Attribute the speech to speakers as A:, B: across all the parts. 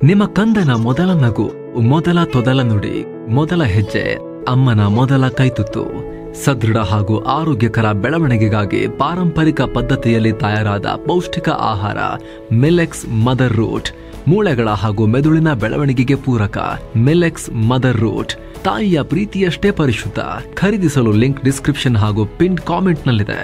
A: ನಿಮ್ಮ ಕಂದನ ಮೊದಲ ನಗು, ಮೊದಲ ತೊದಲ ನುಡಿ, ಮೊದಲ ಹೆಜ್ಜೆ, ಅಮ್ಮನ ಮೊದಲ ಕೈತುತ್ತು. ಸದೃಢ ಹಾಗೂ ಆರೋಗ್ಯಕರ ಬೆಳವಣಿಗೆಗಾಗಿ ಪಾರಂಪರಿಕ ಪದ್ಧತಿಯಲ್ಲಿ ತಯಾರಾದ ಪೌಷ್ಟಿಕ ಆಹಾರ ಮಿಲೆಕ್ಸ್ ಮದರ್ ರೂಟ್. ಮೂಳೆಗಳ ಹಾಗೂ ಮೆದುಳಿನ ಬೆಳವಣಿಗೆಗೆ ಪೂರಕ ಮಿಲೆಕ್ಸ್ ಮದರ್ ರೂಟ್. ತಾಯಿಯ ಪ್ರೀತಿಯಷ್ಟೇ ಪರಿಶುದ್ಧ. ಖರೀದಿಸಲು ಲಿಂಕ್ ಡಿಸ್ಕ್ರಿಪ್ಷನ್ ಹಾಗೂ ಪಿನ್ ಕಾಮೆಂಟ್ನಲ್ಲಿದೆ.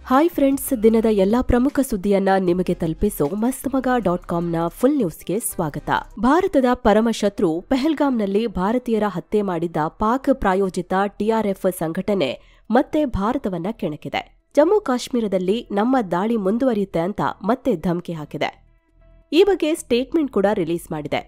B: ಹಾಯ್ ಫ್ರೆಂಡ್ಸ್, ದಿನದ ಎಲ್ಲಾ ಪ್ರಮುಖ ಸುದ್ದಿಯನ್ನ ನಿಮಗೆ ತಲುಪಿಸೋ ಮಸ್ತಮಗ.ಕಾಮ್ನ ಫುಲ್ ನ್ಯೂಸ್ಗೆ ಸ್ವಾಗತ. ಭಾರತದ ಪರಮಶತ್ರು ಪೆಹಲ್ಗಾಂನಲ್ಲಿ ಭಾರತೀಯರ ಹತ್ಯೆ ಮಾಡಿದ್ದ ಪಾಕ್ ಪ್ರಾಯೋಜಿತ ಟಿಆರ್ಎಫ್ ಸಂಘಟನೆ ಮತ್ತೆ ಭಾರತವನ್ನ ಕೆಣಕಿದೆ. ಜಮ್ಮು ಕಾಶ್ಮೀರದಲ್ಲಿ ನಮ್ಮ ದಾಳಿ ಮುಂದುವರಿಯುತ್ತೆ ಅಂತ ಮತ್ತೆ ಧಮಕಿ ಹಾಕಿದೆ. ಈ ಬಗ್ಗೆ ಸ್ಟೇಟ್ಮೆಂಟ್ ಕೂಡ ರಿಲೀಸ್ ಮಾಡಿದೆ.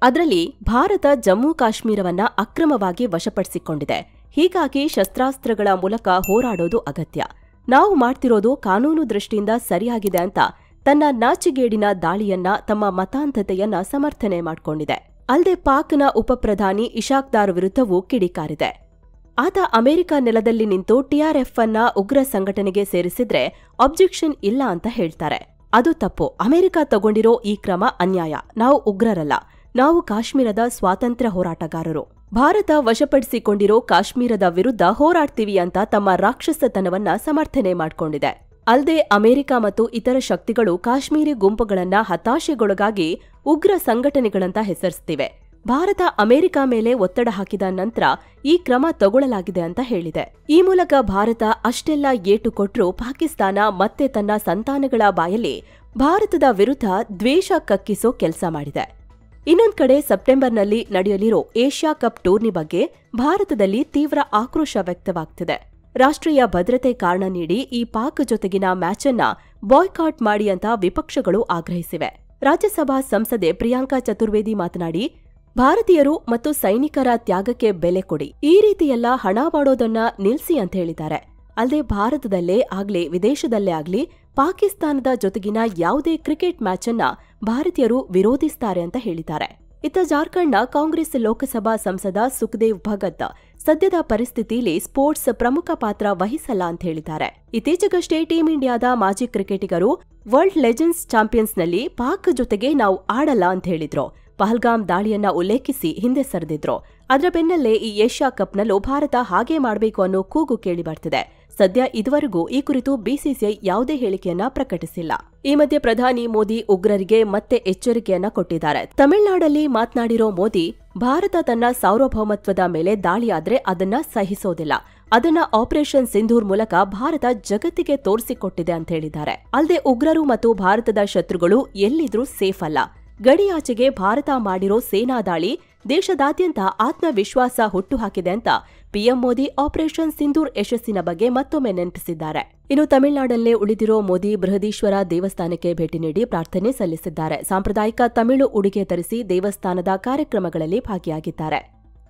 B: ಅದರಲ್ಲಿ ಭಾರತ ಜಮ್ಮು ಕಾಶ್ಮೀರವನ್ನ ಅಕ್ರಮವಾಗಿ ವಶಪಡಿಸಿಕೊಂಡಿದೆ, ಹೀಗಾಗಿ ಶಸ್ತ್ರಾಸ್ತ್ರಗಳ ಮೂಲಕ ಹೋರಾಡೋದು ಅಗತ್ಯ. ನಾವು ಮಾಡ್ತಿರೋದು ಕಾನೂನು ದೃಷ್ಟಿಯಿಂದ ಸರಿಯಾಗಿದೆ ಅಂತ ತನ್ನ ನಾಚಿಗೇಡಿನ ದಾಳಿಯನ್ನ, ತಮ್ಮ ಮತಾಂಧತೆಯನ್ನ ಸಮರ್ಥನೆ ಮಾಡಿಕೊಂಡಿದೆ. ಅಲ್ಲದೆ ಪಾಕ್ನ ಉಪಪ್ರಧಾನಿ ಇಶಾಕ್ ದಾರ್ ವಿರುದ್ಧವೂ ಕಿಡಿಕಾರಿದೆ. ಆತ ಅಮೆರಿಕ ನೆಲದಲ್ಲಿ ನಿಂತು ಟಿಆರ್ಎಫ್ ಅನ್ನ ಉಗ್ರ ಸಂಘಟನೆಗೆ ಸೇರಿಸಿದ್ರೆ ಅಬ್ಜೆಕ್ಷನ್ ಇಲ್ಲ ಅಂತ ಹೇಳ್ತಾರೆ. ಅದು ತಪ್ಪು. ಅಮೆರಿಕ ತಗೊಂಡಿರೋ ಈ ಕ್ರಮ ಅನ್ಯಾಯ. ನಾವು ಉಗ್ರರಲ್ಲ, ನಾವು ಕಾಶ್ಮೀರದ ಸ್ವಾತಂತ್ರ್ಯ ಹೋರಾಟಗಾರರು. ಭಾರತ ವಶಪಡಿಸಿಕೊಂಡಿರೋ ಕಾಶ್ಮೀರದ ವಿರುದ್ಧ ಹೋರಾಡ್ತೀವಿ ಅಂತ ತಮ್ಮ ರಾಕ್ಷಸತನವನ್ನ ಸಮರ್ಥನೆ ಮಾಡಿಕೊಂಡಿದೆ. ಅಲ್ಲದೆ ಅಮೆರಿಕ ಮತ್ತು ಇತರ ಶಕ್ತಿಗಳು ಕಾಶ್ಮೀರಿ ಗುಂಪುಗಳನ್ನ ಹತಾಶೆಗೊಳಗಾಗಿ ಉಗ್ರ ಸಂಘಟನೆಗಳಂತ ಹೆಸರಿಸ್ತಿವೆ. ಭಾರತ ಅಮೆರಿಕ ಮೇಲೆ ಒತ್ತಡ ಹಾಕಿದ ನಂತರ ಈ ಕ್ರಮ ತಗೊಳ್ಳಲಾಗಿದೆ ಅಂತ ಹೇಳಿದೆ. ಈ ಮೂಲಕ ಭಾರತ ಅಷ್ಟೆಲ್ಲ ಏಟು ಕೊಟ್ರೂ ಪಾಕಿಸ್ತಾನ ಮತ್ತೆ ತನ್ನ ಸಂತಾನಗಳ ಬಾಯಲ್ಲಿ ಭಾರತದ ವಿರುದ್ಧ ದ್ವೇಷ ಕಕ್ಕಿಸೋ ಕೆಲಸ ಮಾಡಿದೆ. ಇನ್ನೊಂದ್ ಕಡೆ ಸೆಪ್ಟೆಂಬರ್ನಲ್ಲಿ ನಡೆಯಲಿರೋ ಏಷ್ಯಾ ಕಪ್ ಟೂರ್ನಿ ಬಗ್ಗೆ ಭಾರತದಲ್ಲಿ ತೀವ್ರ ಆಕ್ರೋಶ ವ್ಯಕ್ತವಾಗ್ತಿದೆ. ರಾಷ್ಟ್ರೀಯ ಭದ್ರತೆ ಕಾರಣ ನೀಡಿ ಈ ಪಾಕ್ ಜೊತೆಗಿನ ಮ್ಯಾಚ್ ಅನ್ನ ಬಾಯ್ಕಾಟ್ ಮಾಡಿ ಅಂತ ವಿಪಕ್ಷಗಳು ಆಗ್ರಹಿಸಿವೆ. ರಾಜ್ಯಸಭಾ ಸಂಸದೆ ಪ್ರಿಯಾಂಕಾ ಚತುರ್ವೇದಿ ಮಾತನಾಡಿ, ಭಾರತೀಯರು ಮತ್ತು ಸೈನಿಕರ ತ್ಯಾಗಕ್ಕೆ ಬೆಲೆ ಕೊಡಿ, ಈ ರೀತಿಯೆಲ್ಲ ಹಣ ಮಾಡೋದನ್ನ ನಿಲ್ಸಿ ಅಂತ ಹೇಳಿದ್ದಾರೆ. ಅಲ್ಲದೆ ಭಾರತದಲ್ಲೇ ಆಗ್ಲಿ ವಿದೇಶದಲ್ಲೇ ಆಗ್ಲಿ ಪಾಕಿಸ್ತಾನದ ಜೊತೆಗಿನ ಯಾವುದೇ ಕ್ರಿಕೆಟ್ ಮ್ಯಾಚ್ ಅನ್ನ ಭಾರತೀಯರು ವಿರೋಧಿಸ್ತಾರೆ ಅಂತ ಹೇಳಿದ್ದಾರೆ. ಇತ್ತ ಜಾರ್ಖಂಡ್ನ ಕಾಂಗ್ರೆಸ್ ಲೋಕಸಭಾ ಸಂಸದ ಸುಖದೇವ್ ಭಗತ್ ಸದ್ಯದ ಪರಿಸ್ಥಿತಿಯಲ್ಲಿ ಸ್ಪೋರ್ಟ್ಸ್ ಪ್ರಮುಖ ಪಾತ್ರ ವಹಿಸಲ್ಲ ಅಂತ ಹೇಳಿದ್ದಾರೆ. ಇತ್ತೀಚೆಗಷ್ಟೇ ಟೀಂ ಇಂಡಿಯಾದ ಮಾಜಿ ಕ್ರಿಕೆಟಿಗರು ವರ್ಲ್ಡ್ ಲೆಜೆಂಡ್ಸ್ ಚಾಂಪಿಯನ್ಸ್ನಲ್ಲಿ ಪಾಕ್ ಜೊತೆಗೆ ನಾವು ಆಡಲ್ಲ ಅಂತ ಹೇಳಿದ್ರು. ಪಹಲ್ಗಾಮ್ ದಾಳಿಯನ್ನ ಉಲ್ಲೇಖಿಸಿ ಹಿಂದೆ ಸರಿದಿದ್ರು. ಅದರ ಬೆನ್ನಲ್ಲೇ ಈ ಏಷ್ಯಾ ಕಪ್ನಲ್ಲೂ ಭಾರತ ಹಾಗೆ ಮಾಡಬೇಕು ಅನ್ನೋ ಕೂಗು ಕೇಳಿ ಬರ್ತಿದೆ. ಸದ್ಯ ಇದುವರೆಗೂ ಈ ಕುರಿತು ಬಿಸಿಸಿಐ ಯಾವುದೇ ಹೇಳಿಕೆಯನ್ನ ಪ್ರಕಟಿಸಿಲ್ಲ. ಈ ಮಧ್ಯೆ ಪ್ರಧಾನಿ ಮೋದಿ ಉಗ್ರರಿಗೆ ಮತ್ತೆ ಎಚ್ಚರಿಕೆಯನ್ನ ಕೊಟ್ಟಿದ್ದಾರೆ. ತಮಿಳುನಾಡಲ್ಲಿ ಮಾತನಾಡಿರೋ ಮೋದಿ, ಭಾರತ ತನ್ನ ಸಾರ್ವಭೌಮತ್ವದ ಮೇಲೆ ದಾಳಿಯಾದ್ರೆ ಅದನ್ನ ಸಹಿಸೋದಿಲ್ಲ. ಅದನ್ನ ಆಪರೇಷನ್ ಸಿಂಧೂರ್ ಮೂಲಕ ಭಾರತ ಜಗತ್ತಿಗೆ ತೋರಿಸಿಕೊಟ್ಟಿದೆ ಅಂತ ಹೇಳಿದ್ದಾರೆ. ಅಲ್ಲದೆ ಉಗ್ರರು ಮತ್ತು ಭಾರತದ ಶತ್ರುಗಳು ಎಲ್ಲಿದ್ರೂ ಸೇಫ್ ಅಲ್ಲ. ಗಡಿಯಾಚೆಗೆ ಭಾರತ ಮಾಡಿರೋ ಸೇನಾ ದಾಳಿ ದೇಶದಾದ್ಯಂತ ಆತ್ಮವಿಶ್ವಾಸ ಹುಟ್ಟುಹಾಕಿದೆ ಅಂತ ಪಿಎಂ ಮೋದಿ ಆಪರೇಷನ್ ಸಿಂಧೂರ್ ಯಶಸ್ಸಿನ ಬಗ್ಗೆ ಮತ್ತೊಮ್ಮೆ ನೆನಪಿಸಿದ್ದಾರೆ. ಇನ್ನು ತಮಿಳುನಾಡಲ್ಲೇ ಉಳಿದಿರೋ ಮೋದಿ ಬೃಹದೀಶ್ವರ ದೇವಸ್ಥಾನಕ್ಕೆ ಭೇಟಿ ನೀಡಿ ಪ್ರಾರ್ಥನೆ ಸಲ್ಲಿಸಿದ್ದಾರೆ. ಸಾಂಪ್ರದಾಯಿಕ ತಮಿಳು ಉಡುಗೆ ಧರಿಸಿ ದೇವಸ್ಥಾನದ ಕಾರ್ಯಕ್ರಮಗಳಲ್ಲಿ ಭಾಗಿಯಾಗಿದ್ದಾರೆ.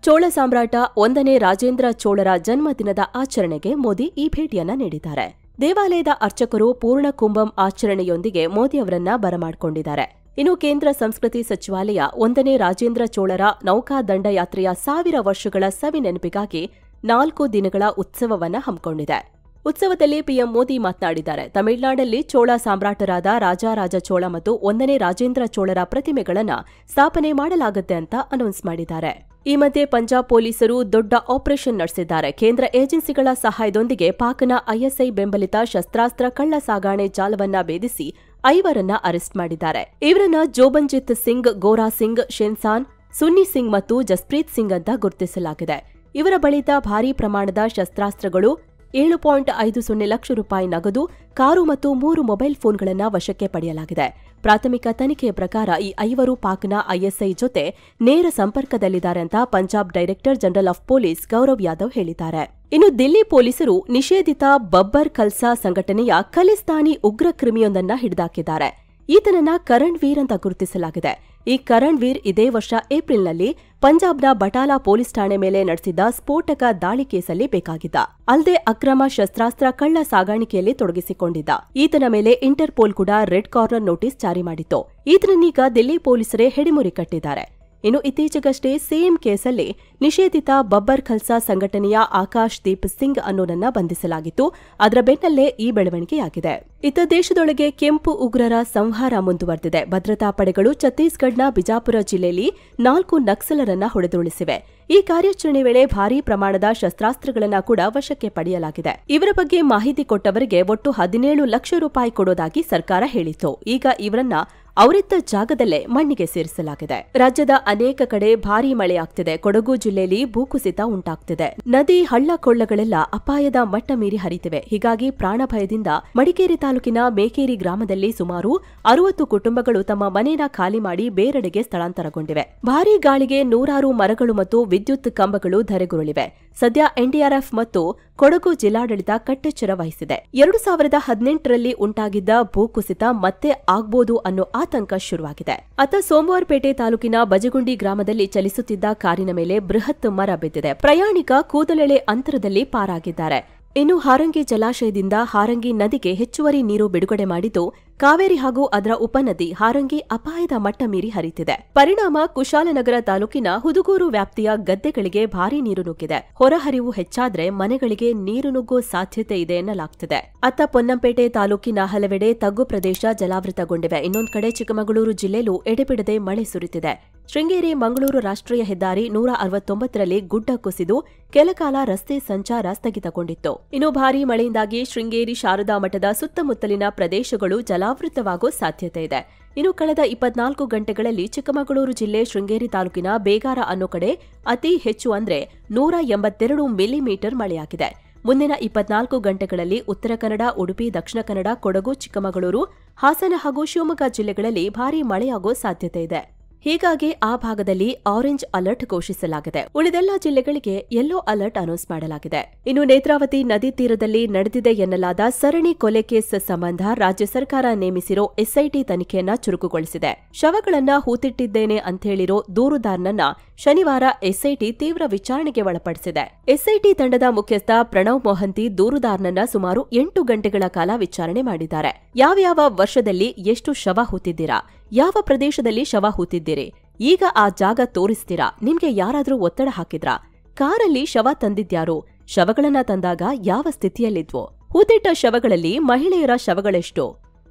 B: ಚೋಳ ಸಾಮ್ರಾಟ 1ನೇ ರಾಜೇಂದ್ರ ಚೋಳರ ಜನ್ಮದಿನದ ಆಚರಣೆಗೆ ಮೋದಿ ಈ ಭೇಟಿಯನ್ನ ನೀಡಿದ್ದಾರೆ. ದೇವಾಲಯದ ಅರ್ಚಕರು ಪೂರ್ಣ ಕುಂಭಂ ಆಚರಣೆಯೊಂದಿಗೆ ಮೋದಿ ಅವರನ್ನ ಬರಮಾಡಿಕೊಂಡಿದ್ದಾರೆ. ಇನ್ನು ಕೇಂದ್ರ ಸಂಸ್ಕೃತಿ ಸಚಿವಾಲಯ 1ನೇ ರಾಜೇಂದ್ರ ಚೋಳರ ನೌಕಾ ದಂಡಯಾತ್ರೆಯ 1000 ವರ್ಷಗಳ ಸವಿ ನೆನಪಿಗಾಗಿ 4 ದಿನಗಳ ಉತ್ಸವವನ್ನ ಹಮ್ಮಿಕೊಂಡಿದೆ. ಉತ್ಸವದಲ್ಲಿ ಪಿಎಂ ಮೋದಿ ಮಾತನಾಡಿದ್ದಾರೆ. ತಮಿಳುನಾಡಲ್ಲಿ ಚೋಳ ಸಾಮ್ರಾಟರಾದ ರಾಜಾರಾಜ ಚೋಳ ಮತ್ತು 1ನೇ ರಾಜೇಂದ್ರ ಚೋಳರ ಪ್ರತಿಮೆಗಳನ್ನ ಸ್ಥಾಪನೆ ಮಾಡಲಾಗುತ್ತೆ ಅಂತ ಅನೌನ್ಸ್ ಮಾಡಿದ್ದಾರೆ. ಈ ಮಧ್ಯೆ ಪಂಜಾಬ್ ಪೊಲೀಸರು ದೊಡ್ಡ ಆಪರೇಷನ್ ನಡೆಸಿದ್ದಾರೆ. ಕೇಂದ್ರ ಏಜೆನ್ಸಿಗಳ ಸಹಾಯದೊಂದಿಗೆ ಪಾಕ್ನ ಐಎಸ್ಐ ಬೆಂಬಲಿತ ಶಸ್ತ್ರಾಸ್ತ್ರ ಕಳ್ಳ ಸಾಗಾಣೆ ಜಾಲವನ್ನ ಭೇದಿಸಿ 5ರನ್ನ ಅರೆಸ್ಟ್ ಮಾಡಿದ್ದಾರೆ. ಇವರನ್ನ ಜೋಬನ್ಜಿತ್ ಸಿಂಗ್, ಗೋರಾ ಸಿಂಗ್, ಶೆನ್ಸಾನ್, ಸುನ್ನಿ ಸಿಂಗ್ ಮತ್ತು ಜಸ್ಪ್ರೀತ್ ಸಿಂಗ್ ಅಂತ ಗುರುತಿಸಲಾಗಿದೆ. ಇವರ ಬಳಿತ ಭಾರೀ ಪ್ರಮಾಣದ ಶಸ್ತ್ರಾಸ್ತ್ರಗಳು, 7.50 ಲಕ್ಷ ರೂಪಾಯಿ ನಗದು, ಕಾರು ಮತ್ತು 3 ಮೊಬೈಲ್ ಫೋನ್ಗಳನ್ನು ವಶಕ್ಕೆ ಪಡೆಯಲಾಗಿದೆ. ಪ್ರಾಥಮಿಕ ತನಿಖೆಯ ಪ್ರಕಾರ ಈ 5 ಪಾಕ್ನ ಐಎಸ್ಐ ಜೊತೆ ನೇರ ಸಂಪರ್ಕದಲ್ಲಿದ್ದಾರೆ ಅಂತ Punjab director general of police Gaurav Yadav ಹೇಳಿದ್ದಾರೆ. ಇನ್ನು ದಿಲ್ಲಿ ಪೊಲೀಸರು ನಿಷೇಧಿತ ಬಬ್ಬರ್ ಖಲ್ಸಾ ಸಂಘಟನೆಯ ಖಲಿಸ್ತಾನಿ ಉಗ್ರ ಕ್ರಿಮಿಯೊಂದನ್ನ ಹಿಡಿದಾಕಿದ್ದಾರೆ. ಈತನನ್ನ ಕರಣ್ ವೀರ್ ಅಂತ ಗುರುತಿಸಲಾಗಿದೆ. ಈ ಕರಣ್ ವೀರ್ ಇದೇ ವರ್ಷ ಏಪ್ರಿಲ್ನಲ್ಲಿ ಪಂಜಾಬ್ನ ಬಟಾಲಾ ಪೊಲೀಸ್ ಠಾಣೆ ಮೇಲೆ ನಡೆಸಿದ ಸ್ಫೋಟಕ ದಾಳಿ ಕೇಸಲ್ಲಿ ಬೇಕಾಗಿದ್ದ. ಅಲ್ಲದೆ ಅಕ್ರಮ ಶಸ್ತ್ರಾಸ್ತ್ರ ಕಳ್ಳ ಸಾಗಾಣಿಕೆಯಲ್ಲಿ ತೊಡಗಿಸಿಕೊಂಡಿದ್ದ. ಈತನ ಮೇಲೆ ಇಂಟರ್ಪೋಲ್ ಕೂಡ ರೆಡ್ ಕಾರ್ನರ್ ನೋಟಿಸ್ ಜಾರಿ ಮಾಡಿತ್ತು. ಈತನನ್ನೀಗ ದಿಲ್ಲಿ ಪೊಲೀಸರೇ ಹೆಡಿಮುರಿ ಕಟ್ಟಿದ್ದಾರೆ. ಇನ್ನು ಇತ್ತೀಚೆಗಷ್ಟೇ ಸೇಮ್ ಕೇಸಲ್ಲಿ ನಿಷೇಧಿತ ಬಬ್ಬರ್ ಖಲ್ಸಾ ಸಂಘಟನೆಯ ಆಕಾಶ್ ದೀಪ್ ಸಿಂಗ್ ಅನ್ನೋನನ್ನ ಬಂಧಿಸಲಾಗಿತ್ತು. ಅದರ ಬೆನ್ನಲ್ಲೇ ಈ ಬೆಳವಣಿಗೆಯಾಗಿದೆ. ಇತ್ತ ದೇಶದೊಳಗೆ ಕೆಂಪು ಉಗ್ರರ ಸಂಹಾರ ಮುಂದುವರೆದಿದೆ. ಭದ್ರತಾ ಪಡೆಗಳು ಛತ್ತೀಸ್ಗಢನ ಬಿಜಾಪುರ ಜಿಲ್ಲೆಯಲ್ಲಿ 4 ನಕ್ಸಲರನ್ನ ಹೊಡೆದುರುಳಿಸಿವೆ. ಈ ಕಾರ್ಯಾಚರಣೆ ವೇಳೆ ಭಾರೀ ಪ್ರಮಾಣದ ಶಸ್ತ್ರಾಸ್ತ್ರಗಳನ್ನ ಕೂಡ ವಶಕ್ಕೆ ಪಡೆಯಲಾಗಿದೆ. ಇವರ ಬಗ್ಗೆ ಮಾಹಿತಿ ಕೊಟ್ಟವರಿಗೆ ಒಟ್ಟು 17 ಲಕ್ಷ ರೂಪಾಯಿ ಕೊಡೋದಾಗಿ ಸರ್ಕಾರ ಹೇಳಿತ್ತು. ಈಗ ಇವರನ್ನ ಅವರಿದ್ದ ಜಾಗದಲ್ಲೇ ಮಣ್ಣಿಗೆ ಸೇರಿಸಲಾಗಿದೆ. ರಾಜ್ಯದ ಅನೇಕ ಕಡೆ ಭಾರೀ ಮಳೆಯಾಗ್ತಿದೆ. ಕೊಡಗು ಜಿಲ್ಲೆಯಲ್ಲಿ ಭೂಕುಸಿತ ಉಂಟಾಗ್ತಿದೆ. ನದಿ ಹಳ್ಳ ಕೊಳ್ಳಗಳೆಲ್ಲ ಅಪಾಯದ ಮಟ್ಟ ಮೀರಿ ಹರಿತಿವೆ. ಹೀಗಾಗಿ ಪ್ರಾಣ ಭಯದಿಂದ ಮಡಿಕೇರಿ ತಾಲೂಕಿನ ಮೇಕೇರಿ ಗ್ರಾಮದಲ್ಲಿ ಸುಮಾರು 60 ಕುಟುಂಬಗಳು ತಮ್ಮ ಮನೇನ ಖಾಲಿ ಮಾಡಿ ಬೇರೆಡೆಗೆ ಸ್ಥಳಾಂತರಗೊಂಡಿವೆ. ಭಾರೀ ಗಾಳಿಗೆ ನೂರಾರು ಮರಗಳು ಮತ್ತು ವಿದ್ಯುತ್ ಕಂಬಗಳು ಧರೆಗುರುಳಿವೆ. ಸದ್ಯ ಎನ್ಡಿಆರ್ಎಫ್ ಮತ್ತು ಕೊಡಗು ಜಿಲ್ಲಾಡಳಿತ ಕಟ್ಟೆಚ್ಚರ ವಹಿಸಿದೆ. 2018ರಲ್ಲಿ ಉಂಟಾಗಿದ್ದ ಭೂಕುಸಿತ ಮತ್ತೆ ಆಗ್ಬೋದು ಅನ್ನೋ ಆತಂಕ ಶುರುವಾಗಿದೆ. ಅತ್ತ ಸೋಮವಾರಪೇಟೆ ತಾಲೂಕಿನ ಬಜಗುಂಡಿ ಗ್ರಾಮದಲ್ಲಿ ಚಲಿಸುತ್ತಿದ್ದ ಕಾರಿನ ಮೇಲೆ ಬೃಹತ್ ಮರ ಬಿದ್ದಿದೆ. ಪ್ರಯಾಣಿಕ ಕೂದಲೆಳೆ ಅಂತರದಲ್ಲಿ ಪಾರಾಗಿದ್ದಾರೆ. ಇನ್ನು ಹಾರಂಗಿ ಜಲಾಶಯದಿಂದ ಹಾರಂಗಿ ನದಿಗೆ ಹೆಚ್ಚುವರಿ ನೀರು ಬಿಡುಗಡೆ ಮಾಡಿದ್ದು ಕಾವೇರಿ ಹಾಗೂ ಅದರ ಉಪನದಿ ಹಾರಂಗಿ ಅಪಾಯದ ಮಟ್ಟ ಮೀರಿ ಹರಿತಿದೆ. ಪರಿಣಾಮ ಕುಶಾಲನಗರ ತಾಲೂಕಿನ ಹುದುಗೂರು ವ್ಯಾಪ್ತಿಯ ಗದ್ದೆಗಳಿಗೆ ಭಾರೀ ನೀರು ನುಗ್ಗಿದೆ. ಹೊರಹರಿವು ಹೆಚ್ಚಾದ್ರೆ ಮನೆಗಳಿಗೆ ನೀರು ನುಗ್ಗುವ ಸಾಧ್ಯತೆ ಇದೆ ಎನ್ನಲಾಗ್ತಿದೆ. ಅತ್ತ ಪೊನ್ನಂಪೇಟೆ ತಾಲೂಕಿನ ಹಲವೆಡೆ ತಗ್ಗು ಪ್ರದೇಶ ಜಲಾವೃತಗೊಂಡಿವೆ. ಇನ್ನೊಂದು ಕಡೆ ಚಿಕ್ಕಮಗಳೂರು ಜಿಲ್ಲೆಯಲ್ಲೂ ಎಡೆಬಿಡದೆ ಮಳೆ ಸುರಿತಿದೆ. ಶೃಂಗೇರಿ ಮಂಗಳೂರು ರಾಷ್ಟ್ರೀಯ ಹೆದ್ದಾರಿ 169ರಲ್ಲಿ ಗುಡ್ಡ ಕುಸಿದು ಕೆಲಕಾಲ ರಸ್ತೆ ಸಂಚಾರ ಸ್ಥಗಿತಗೊಂಡಿತ್ತು. ಇನ್ನು ಭಾರೀ ಮಳೆಯಿಂದಾಗಿ ಶೃಂಗೇರಿ ಶಾರದಾ ಮಠದ ಸುತ್ತಮುತ್ತಲಿನ ಪ್ರದೇಶಗಳು ಜಲಾವೃತವಾಗುವ ಸಾಧ್ಯತೆ ಇದೆ. ಇನ್ನು ಕಳೆದ 24 ಗಂಟೆಗಳಲ್ಲಿ ಚಿಕ್ಕಮಗಳೂರು ಜಿಲ್ಲೆ ಶೃಂಗೇರಿ ತಾಲೂಕಿನ ಬೇಗಾರ ಅನ್ನೋ ಕಡೆ ಅತಿ ಹೆಚ್ಚು ಅಂದ್ರೆ 182 ಮಿಲಿಮೀಟರ್ ಮಳೆಯಾಗಿದೆ. ಮುಂದಿನ 24 ಗಂಟೆಗಳಲ್ಲಿ ಉತ್ತರ ಕನ್ನಡ, ಉಡುಪಿ, ದಕ್ಷಿಣ ಕನ್ನಡ, ಕೊಡಗು, ಚಿಕ್ಕಮಗಳೂರು, ಹಾಸನ ಹಾಗೂ ಶಿವಮೊಗ್ಗ ಜಿಲ್ಲೆಗಳಲ್ಲಿ ಭಾರೀ ಮಳೆಯಾಗುವ ಸಾಧ್ಯತೆ ಇದೆ. ಹೀಗಾಗಿ ಆ ಭಾಗದಲ್ಲಿ ಆರೆಂಜ್ ಅಲರ್ಟ್ ಘೋಷಿಸಲಾಗಿದೆ. ಉಳಿದೆಲ್ಲ ಜಿಲ್ಲೆಗಳಿಗೆ ಯೆಲ್ಲೋ ಅಲರ್ಟ್ ಅನೌನ್ಸ್ ಮಾಡಲಾಗಿದೆ. ಇನ್ನು ನೇತ್ರಾವತಿ ನದಿ ತೀರದಲ್ಲಿ ನಡೆದಿದೆ ಎನ್ನಲಾದ ಸರಣಿ ಕೊಲೆ ಕೇಸ್ ಸಂಬಂಧ ರಾಜ್ಯ ಸರ್ಕಾರ ನೇಮಿಸಿರೋ ಎಸ್ಐಟಿ ತನಿಖೆಯನ್ನ ಚುರುಕುಗೊಳಿಸಿದೆ. ಶವಗಳನ್ನ ಹೂತಿಟ್ಟಿದ್ದೇನೆ ಅಂತೇಳಿರೋ ದೂರುದಾರನನ್ನ ಶನಿವಾರ ಎಸ್ಐಟಿ ತೀವ್ರ ವಿಚಾರಣೆಗೆ ಒಳಪಡಿಸಿದೆ. ಎಸ್ಐಟಿ ತಂಡದ ಮುಖ್ಯಸ್ಥ ಪ್ರಣವ್ ಮೊಹಂತಿ ದೂರುದಾರನನ್ನ ಸುಮಾರು 8 ಗಂಟೆಗಳ ಕಾಲ ವಿಚಾರಣೆ ಮಾಡಿದ್ದಾರೆ. ಯಾವ್ಯಾವ ವರ್ಷದಲ್ಲಿ ಎಷ್ಟು ಶವ ಹೂತಿದ್ದೀರಾ, ಯಾವ ಪ್ರದೇಶದಲ್ಲಿ ಶವ ಹೂತಿದ್ದೀರಿ, ಈಗ ಆ ಜಾಗ ತೋರಿಸ್ತೀರಾ, ನಿಮ್ಗೆ ಯಾರಾದ್ರೂ ಒತ್ತಡ ಹಾಕಿದ್ರಾ, ಕಾರಲ್ಲಿ ಶವ ತಂದಿದ್ಯಾರು, ಶವಗಳನ್ನ ತಂದಾಗ ಯಾವ ಸ್ಥಿತಿಯಲ್ಲಿದ್ವೋ, ಹೂತಿಟ್ಟ ಶವಗಳಲ್ಲಿ ಮಹಿಳೆಯರ ಶವಗಳೆಷ್ಟು,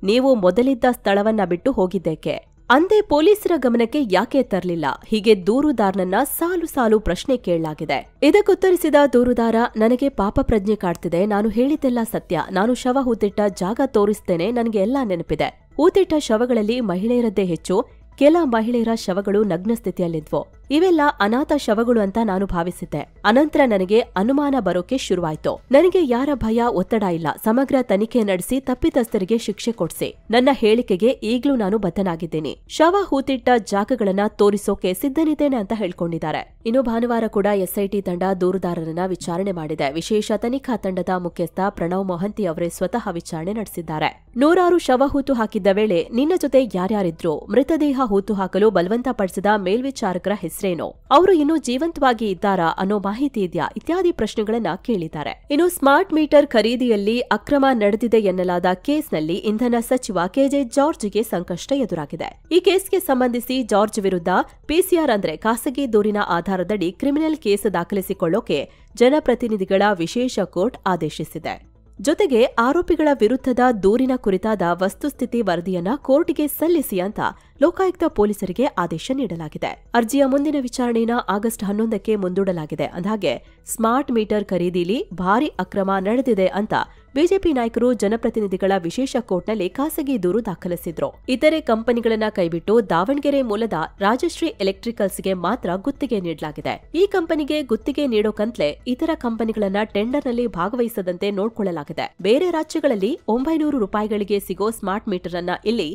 B: ನೀವು ಮೊದಲಿದ್ದ ಸ್ಥಳವನ್ನ ಬಿಟ್ಟು ಹೋಗಿದ್ದೇಕೆ, ಅಂದೇ ಪೊಲೀಸರ ಗಮನಕ್ಕೆ ಯಾಕೆ ತರಲಿಲ್ಲ, ಹೀಗೆ ದೂರುದಾರನನ್ನ ಸಾಲು ಸಾಲು ಪ್ರಶ್ನೆ ಕೇಳಲಾಗಿದೆ. ಇದಕ್ಕುತ್ತರಿಸಿದ ದೂರುದಾರ, ನನಗೆ ಪಾಪ ಪ್ರಜ್ಞೆ ಕಾಡ್ತಿದೆ, ನಾನು ಹೇಳಿದ್ದೆಲ್ಲ ಸತ್ಯ, ನಾನು ಶವ ಹೂತಿಟ್ಟ ಜಾಗ ತೋರಿಸ್ತೇನೆ, ನನಗೆ ಎಲ್ಲಾ ನೆನಪಿದೆ. ಹೂತಿಟ್ಟ ಶವಗಳಲ್ಲಿ ಮಹಿಳೆಯರದ್ದೇ ಹೆಚ್ಚು, ಕೆಲ ಮಹಿಳೆಯರ ಶವಗಳು ನಗ್ನ ಸ್ಥಿತಿಯಲ್ಲಿದ್ವು. ಇವೆಲ್ಲ ಅನಾಥ ಶವಗಳು ಅಂತ ನಾನು ಭಾವಿಸಿದ್ದೆ. ಅನಂತರ ನನಗೆ ಅನುಮಾನ ಬರೋಕೆ ಶುರುವಾಯ್ತು. ನನಗೆ ಯಾರ ಭಯ, ಒತ್ತಡ ಇಲ್ಲ. ಸಮಗ್ರ ತನಿಖೆ ನಡೆಸಿ ತಪ್ಪಿತಸ್ಥರಿಗೆ ಶಿಕ್ಷೆ ಕೊಡ್ಸಿ. ನನ್ನ ಹೇಳಿಕೆಗೆ ಈಗ್ಲೂ ನಾನು ಬದ್ಧನಾಗಿದ್ದೀನಿ. ಶವ ಹೂತಿಟ್ಟ ಜಾಗಗಳನ್ನ ತೋರಿಸೋಕೆ ಸಿದ್ಧನಿದ್ದೇನೆ ಅಂತ ಹೇಳ್ಕೊಂಡಿದ್ದಾರೆ. ಇನ್ನು ಭಾನುವಾರ ಕೂಡ ಎಸ್ಐಟಿ ತಂಡ ದೂರುದಾರರನ್ನ ವಿಚಾರಣೆ ಮಾಡಿದೆ. ವಿಶೇಷ ತನಿಖಾ ತಂಡದ ಮುಖ್ಯಸ್ಥ ಪ್ರಣವ್ ಮೊಹಂತಿ ಅವರೇ ಸ್ವತಃ ವಿಚಾರಣೆ ನಡೆಸಿದ್ದಾರೆ. 100 ಶವ ಹೂತು ಹಾಕಿದ್ದ ವೇಳೆ ನಿನ್ನ ಜೊತೆ ಯಾರ್ಯಾರಿದ್ರು, ಮೃತದೇಹ ಹೂತು ಹಾಕಲು ಬಲವಂತ ಪಡಿಸಿದ ಮೇಲ್ವಿಚಾರಕರ ಹೆಸರೇನು, ಅವರು ಇನ್ನೂ ಜೀವಂತವಾಗಿ ಇದ್ದಾರಾ ಅನ್ನೋ ಮಾಹಿತಿ ಇದೆಯಾ ಇತ್ಯಾದಿ ಪ್ರಶ್ನೆಗಳನ್ನ ಕೇಳಿದ್ದಾರೆ. ಇನ್ನು ಸ್ಮಾರ್ಟ್ ಮೀಟರ್ ಖರೀದಿಯಲ್ಲಿ ಅಕ್ರಮ ನಡೆದಿದೆ ಎನ್ನಲಾದ ಕೇಸ್ನಲ್ಲಿ ಇಂಧನ ಸಚಿವ ಕೆಜೆ ಜಾರ್ಜ್ಗೆ ಸಂಕಷ್ಟ ಎದುರಾಗಿದೆ. ಈ ಕೇಸ್ಗೆ ಸಂಬಂಧಿಸಿ ಜಾರ್ಜ್ ವಿರುದ್ಧ ಪಿಸಿಆರ್ ಅಂದ್ರೆ ಖಾಸಗಿ ದೂರಿನ ಆಧಾರದಡಿ ಕ್ರಿಮಿನಲ್ ಕೇಸ್ ದಾಖಲಿಸಿಕೊಳ್ಳೋಕೆ ಜನಪ್ರತಿನಿಧಿಗಳ ವಿಶೇಷ ಕೋರ್ಟ್ ಆದೇಶಿಸಿದೆ. ಜೊತೆಗೆ ಆರೋಪಿಗಳ ವಿರುದ್ಧದ ದೂರಿನ ಕುರಿತಾದ ವಸ್ತುಸ್ಥಿತಿ ವರದಿಯನ್ನ ಕೋರ್ಟ್ಗೆ ಸಲ್ಲಿಸಿ ಅಂತ ಲೋಕಾಯುಕ್ತ ಪೊಲೀಸರಿಗೆ ಆದೇಶ ನೀಡಲಾಗಿದೆ. ಅರ್ಜಿಯ ಮುಂದಿನ ವಿಚಾರಣೆಯನ್ನು ಆಗಸ್ಟ್ 11ಕ್ಕೆ ಮುಂದೂಡಲಾಗಿದೆ. ಅಂದಹಾಗೆ ಸ್ಮಾರ್ಟ್ ಮೀಟರ್ ಖರೀದಿಲಿ ಭಾರಿ ಅಕ್ರಮ ನಡೆದಿದೆ ಅಂತ ಬಿಜೆಪಿ ನಾಯಕರು ಜನಪ್ರತಿನಿಧಿಗಳ ವಿಶೇಷ ಕೋರ್ಟ್ನಲ್ಲಿ ಖಾಸಗಿ ದೂರು ದಾಖಲಿಸಿದ್ರು. ಇತರೆ ಕಂಪನಿಗಳನ್ನ ಕೈಬಿಟ್ಟು ದಾವಣಗೆರೆ ಮೂಲದ ರಾಜಶ್ರೀ ಎಲೆಕ್ಟ್ರಿಕಲ್ಸ್ಗೆ ಮಾತ್ರ ಗುತ್ತಿಗೆ ನೀಡಲಾಗಿದೆ. ಈ ಕಂಪನಿಗೆ ಗುತ್ತಿಗೆ ನೀಡೋಕಂತ್ಲೆ ಇತರ ಕಂಪನಿಗಳನ್ನ ಟೆಂಡರ್ನಲ್ಲಿ ಭಾಗವಹಿಸದಂತೆ ನೋಡಿಕೊಳ್ಳಲಾಗಿದೆ. ಬೇರೆ ರಾಜ್ಯಗಳಲ್ಲಿ 900 ರೂಪಾಯಿಗಳಿಗೆ ಸಿಗೋ ಸ್ಮಾರ್ಟ್ ಮೀಟರ್ ಅನ್ನ ಇಲ್ಲಿ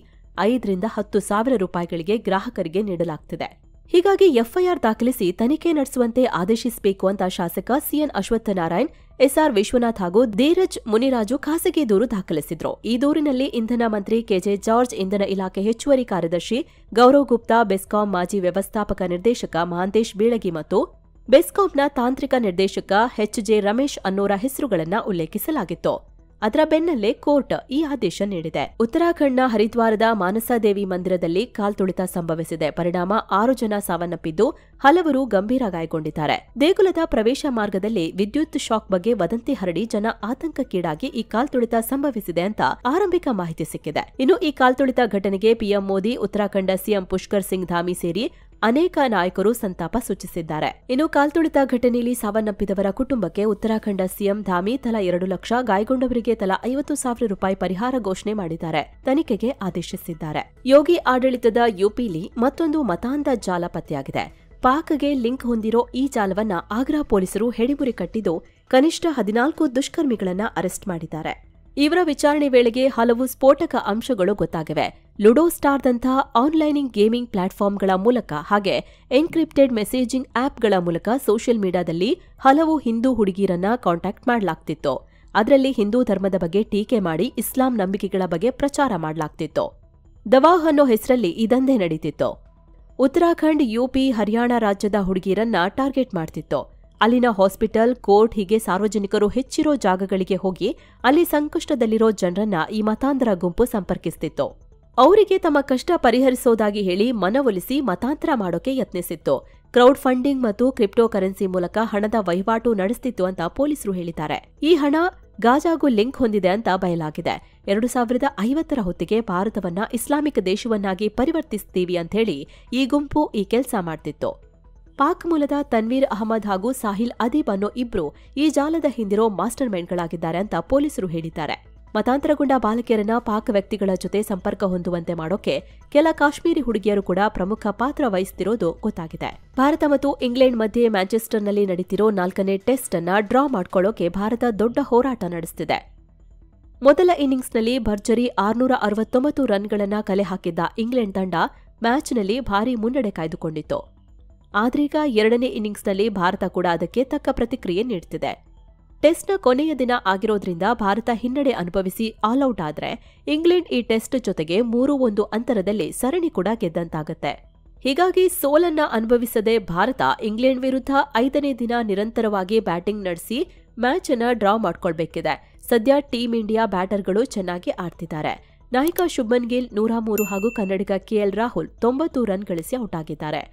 B: 5 ರಿಂದ 10 ಸಾವಿರ ರೂಪಾಯಿಗಳಿಗೆ ಗ್ರಾಹಕರಿಗೆ ನೀಡಲಾಗ್ತಿದೆ. ಹೀಗಾಗಿ ಎಫ್ಐಆರ್ ದಾಖಲಿಸಿ ತನಿಖೆ ನಡೆಸುವಂತೆ ಆದೇಶಿಸಬೇಕು ಅಂತ ಶಾಸಕ ಸಿಎನ್ ಅಶ್ವತ್ಥನಾರಾಯಣ್, ಎಸ್ಆರ್ ವಿಶ್ವನಾಥ್ ಹಾಗೂ ಧೀರಜ್ ಮುನಿರಾಜು ಖಾಸಗಿ ದೂರು ದಾಖಲಿಸಿದ್ರು. ಈ ದೂರಿನಲ್ಲಿ ಇಂಧನ ಮಂತ್ರಿ ಕೆಜೆ ಜಾರ್ಜ್, ಇಂಧನ ಇಲಾಖೆ ಹೆಚ್ಚುವರಿ ಕಾರ್ಯದರ್ಶಿ ಗೌರವ್ ಗುಪ್ತಾ, ಬೆಸ್ಕಾಂ ಮಾಜಿ ವ್ಯವಸ್ಥಾಪಕ ನಿರ್ದೇಶಕ ಮಹಾಂತೇಶ್ ಬೀಳಗಿ ಮತ್ತು ಬೆಸ್ಕಾಂನ ತಾಂತ್ರಿಕ ನಿರ್ದೇಶಕ ಎಚ್ಜೆ ರಮೇಶ್ ಅನ್ನೋರ ಹೆಸರುಗಳನ್ನ ಉಲ್ಲೇಖಿಸಲಾಗಿತ್ತು. ಅದರ ಬೆನ್ನಲ್ಲೇ ಕೋರ್ಟ್ ಈ ಆದೇಶ ನೀಡಿದೆ. ಉತ್ತರಾಖಂಡ್ನ ಹರಿದ್ವಾರದ ಮಾನಸಾದೇವಿ ಮಂದಿರದಲ್ಲಿ ಕಾಲ್ತುಳಿತ ಸಂಭವಿಸಿದೆ. ಪರಿಣಾಮ 6 ಜನ ಸಾವನ್ನಪ್ಪಿದ್ದು ಹಲವರು ಗಂಭೀರ ಗಾಯಗೊಂಡಿದ್ದಾರೆ. ದೇಗುಲದ ಪ್ರವೇಶ ಮಾರ್ಗದಲ್ಲಿ ವಿದ್ಯುತ್ ಶಾಕ್ ಬಗ್ಗೆ ವದಂತಿ ಹರಡಿ ಜನ ಆತಂಕಕ್ಕೀಡಾಗಿ ಈ ಕಾಲ್ತುಳಿತ ಸಂಭವಿಸಿದೆ ಅಂತ ಆರಂಭಿಕ ಮಾಹಿತಿ ಸಿಕ್ಕಿದೆ. ಇನ್ನು ಈ ಕಾಲ್ತುಳಿತ ಘಟನೆಗೆ ಪಿಎಂ ಮೋದಿ, ಉತ್ತರಾಖಂಡ ಸಿಎಂ ಪುಷ್ಕರ್ ಸಿಂಗ್ ಧಾಮಿ ಸೇರಿ ಅನೇಕ ನಾಯಕರು ಸಂತಾಪ ಸೂಚಿಸಿದ್ದಾರೆ. ಇನ್ನು ಕಾಲ್ತುಳಿತ ಘಟನೆಯಲ್ಲಿ ಸಾವನ್ನಪ್ಪಿದವರ ಕುಟುಂಬಕ್ಕೆ ಉತ್ತರಾಖಂಡ ಸಿಎಂ ಧಾಮಿ ತಲಾ 2 ಲಕ್ಷ, ಗಾಯಗೊಂಡವರಿಗೆ ತಲಾ 50,000 ರೂಪಾಯಿ ಪರಿಹಾರ ಘೋಷಣೆ ಮಾಡಿದ್ದಾರೆ. ತನಿಖೆಗೆ ಆದೇಶಿಸಿದ್ದಾರೆ. ಯೋಗಿ ಆಡಳಿತದ ಯುಪಿಲಿ ಮತ್ತೊಂದು ಮತಾಂಧ ಜಾಲ ಪತ್ತೆಯಾಗಿದೆ. ಪಾಕ್ಗೆ ಲಿಂಕ್ ಹೊಂದಿರೋ ಈ ಜಾಲವನ್ನ ಆಗ್ರಾ ಪೊಲೀಸರು ಹೆಡಿಮುರಿ ಕಟ್ಟಿದ್ದು ಕನಿಷ್ಠ 14 ದುಷ್ಕರ್ಮಿಗಳನ್ನ ಅರೆಸ್ಟ್ ಮಾಡಿದ್ದಾರೆ. ಇವರ ವಿಚಾರಣೆ ವೇಳೆಗೆ ಹಲವು ಸ್ಫೋಟಕ ಅಂಶಗಳು ಗೊತ್ತಾಗಿವೆ. ಲುಡೋ ಸ್ಟಾರ್ದಂತಹ ಆನ್ಲೈನ್ ಗೇಮಿಂಗ್ ಪ್ಲಾಟ್ಫಾರ್ಮ್ಗಳ ಮೂಲಕ ಹಾಗೆ ಎನ್ಕ್ರಿಪ್ಟೆಡ್ ಮೆಸೇಜಿಂಗ್ ಆಪ್ಗಳ ಮೂಲಕ ಸೋಷಿಯಲ್ ಮೀಡಿಯಾದಲ್ಲಿ ಹಲವು ಹಿಂದೂ ಹುಡುಗಿಯರನ್ನ ಕಾಂಟ್ಯಾಕ್ಟ್ ಮಾಡಲಾಗ್ತಿತ್ತು. ಅದರಲ್ಲಿ ಹಿಂದೂ ಧರ್ಮದ ಬಗ್ಗೆ ಟೀಕೆ ಮಾಡಿ ಇಸ್ಲಾಂ ನಂಬಿಕೆಗಳ ಬಗ್ಗೆ ಪ್ರಚಾರ ಮಾಡಲಾಗ್ತಿತ್ತು. ದವಾಹ್ ಅನ್ನೋ ಹೆಸರಲ್ಲಿ ಈ ದಂಧೆ ನಡೀತಿತ್ತು. ಉತ್ತರಾಖಂಡ್, ಯುಪಿ, ಹರಿಯಾಣ ರಾಜ್ಯದ ಹುಡುಗಿಯರನ್ನ ಟಾರ್ಗೆಟ್ ಮಾಡ್ತಿತ್ತು. ಅಲ್ಲಿನ ಹಾಸ್ಪಿಟಲ್, ಕೋರ್ಟ್ ಹೀಗೆ ಸಾರ್ವಜನಿಕರು ಹೆಚ್ಚಿರೋ ಜಾಗಗಳಿಗೆ ಹೋಗಿ ಅಲ್ಲಿ ಸಂಕಷ್ಟದಲ್ಲಿರೋ ಜನರನ್ನ ಈ ಮತಾಂಧರ ಗುಂಪು ಸಂಪರ್ಕಿಸುತ್ತಿತ್ತು. ಅವರಿಗೆ ತಮ್ಮ ಕಷ್ಟ ಪರಿಹರಿಸೋದಾಗಿ ಹೇಳಿ ಮನವೊಲಿಸಿ ಮತಾಂತರ ಮಾಡೋಕೆ ಯತ್ನಿಸಿತ್ತು. ಕ್ರೌಡ್ ಫಂಡಿಂಗ್ ಮತ್ತು ಕ್ರಿಪ್ಟೋ ಕರೆನ್ಸಿ ಮೂಲಕ ಹಣದ ವಹಿವಾಟು ನಡೆಸುತ್ತಿತ್ತು ಅಂತ ಪೊಲೀಸರು ಹೇಳಿದ್ದಾರೆ. ಈ ಹಣ ಗಾಜಾಗೂ ಲಿಂಕ್ ಹೊಂದಿದೆ ಅಂತ ಬಯಲಾಗಿದೆ. 2050ರ ಹೊತ್ತಿಗೆ ಭಾರತವನ್ನ ಇಸ್ಲಾಮಿಕ್ ದೇಶವನ್ನಾಗಿ ಪರಿವರ್ತಿಸುತ್ತೀವಿ ಅಂತ ಹೇಳಿ ಈ ಗುಂಪು ಈ ಕೆಲಸ ಮಾಡ್ತಿತ್ತು. ಪಾಕ್ ಮೂಲದ ತನ್ವೀರ್ ಅಹಮದ್ ಹಾಗೂ ಸಾಹಿಲ್ ಅದೀಬ್ ಅನ್ನೋ ಇಬ್ರು ಈ ಜಾಲದ ಹಿಂದಿರೋ ಮಾಸ್ಟರ್ ಮೈಂಡ್ಗಳಾಗಿದ್ದಾರೆ ಅಂತ ಪೊಲೀಸರು ಹೇಳಿದ್ದಾರೆ. ಮತಾಂತರಗೊಂಡ ಬಾಲಕಿಯರನ್ನ ಪಾಕ್ ವ್ಯಕ್ತಿಗಳ ಜೊತೆ ಸಂಪರ್ಕ ಹೊಂದುವಂತೆ ಮಾಡೋಕೆ ಕೆಲ ಕಾಶ್ಮೀರಿ ಹುಡುಗಿಯರು ಕೂಡ ಪ್ರಮುಖ ಪಾತ್ರ ವಹಿಸುತ್ತಿರೋದು ಗೊತ್ತಾಗಿದೆ. ಭಾರತ ಮತ್ತು ಇಂಗ್ಲೆಂಡ್ ಮಧ್ಯೆ ಮ್ಯಾಂಚೆಸ್ಟರ್ನಲ್ಲಿ ನಡೀತಿರೋ 4ನೇ ಟೆಸ್ಟ್ ಅನ್ನ ಡ್ರಾ ಮಾಡ್ಕೊಳ್ಳೋಕೆ ಭಾರತ ದೊಡ್ಡ ಹೋರಾಟ ನಡೆಸುತ್ತಿದೆ. ಮೊದಲ ಇನ್ನಿಂಗ್ಸ್ನಲ್ಲಿ ಭರ್ಜರಿ 669 ರನ್ಗಳನ್ನ ಕಲೆ ಹಾಕಿದ್ದ ಇಂಗ್ಲೆಂಡ್ ತಂಡ ಮ್ಯಾಚ್ನಲ್ಲಿ ಭಾರೀ ಮುನ್ನಡೆ ಕಾಯ್ದುಕೊಂಡಿತ್ತು. ಆದ್ರೀಗ 2ನೇ ಇನ್ನಿಂಗ್ಸ್ನಲ್ಲಿ ಭಾರತ ಕೂಡ ಅದಕ್ಕೆ ತಕ್ಕ ಪ್ರತಿಕ್ರಿಯೆ ನೀಡುತ್ತಿದೆ. ಟೆಸ್ಟ್ನ ಕೊನೆಯ ದಿನ ಆಗಿರೋದ್ರಿಂದ ಭಾರತ ಹಿನ್ನಡೆ ಅನುಭವಿಸಿ ಆಲ್ಔಟ್ ಆದ್ರೆ ಇಂಗ್ಲೆಂಡ್ ಈ ಟೆಸ್ಟ್ ಜೊತೆಗೆ 3-1 ಅಂತರದಲ್ಲಿ ಸರಣಿ ಕೂಡ ಗೆದ್ದಂತಾಗತ್ತೆ. ಹೀಗಾಗಿ ಸೋಲನ್ನ ಅನುಭವಿಸದೆ ಭಾರತ ಇಂಗ್ಲೆಂಡ್ ವಿರುದ್ಧ 5ನೇ ದಿನ ನಿರಂತರವಾಗಿ ಬ್ಯಾಟಿಂಗ್ ನಡೆಸಿ ಮ್ಯಾಚ್ ಅನ್ನ ಡ್ರಾ ಮಾಡ್ಕೊಳ್ಬೇಕಿದೆ. ಸದ್ಯ ಟೀಂ ಇಂಡಿಯಾ ಬ್ಯಾಟರ್ಗಳು ಚೆನ್ನಾಗಿ ಆಡ್ತಿದ್ದಾರೆ. ನಾಯಕ ಶುಭ್ಮನ್ ಗಿಲ್ 103 ಹಾಗೂ ಕನ್ನಡಿಗ ಕೆಎಲ್ ರಾಹುಲ್ 90 ರನ್ ಗಳಿಸಿ ಔಟ್ ಆಗಿದ್ದಾರೆ.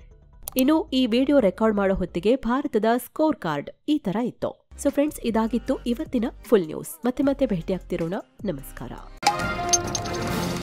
B: ಇನ್ನು ಈ ವಿಡಿಯೋ ರೆಕಾರ್ಡ್ ಮಾಡೋ ಹೊತ್ತಿಗೆ ಭಾರತದ ಸ್ಕೋರ್ ಕಾರ್ಡ್ ಈ ತರ ಇತ್ತು. ಸೊ ಫ್ರೆಂಡ್ಸ್, ಇದಾಗಿತ್ತು ಇವತ್ತಿನ ಫುಲ್ ನ್ಯೂಸ್. ಮತ್ತೆ ಭೇಟಿಯಾಗ್ತಿರೋಣ. ನಮಸ್ಕಾರ.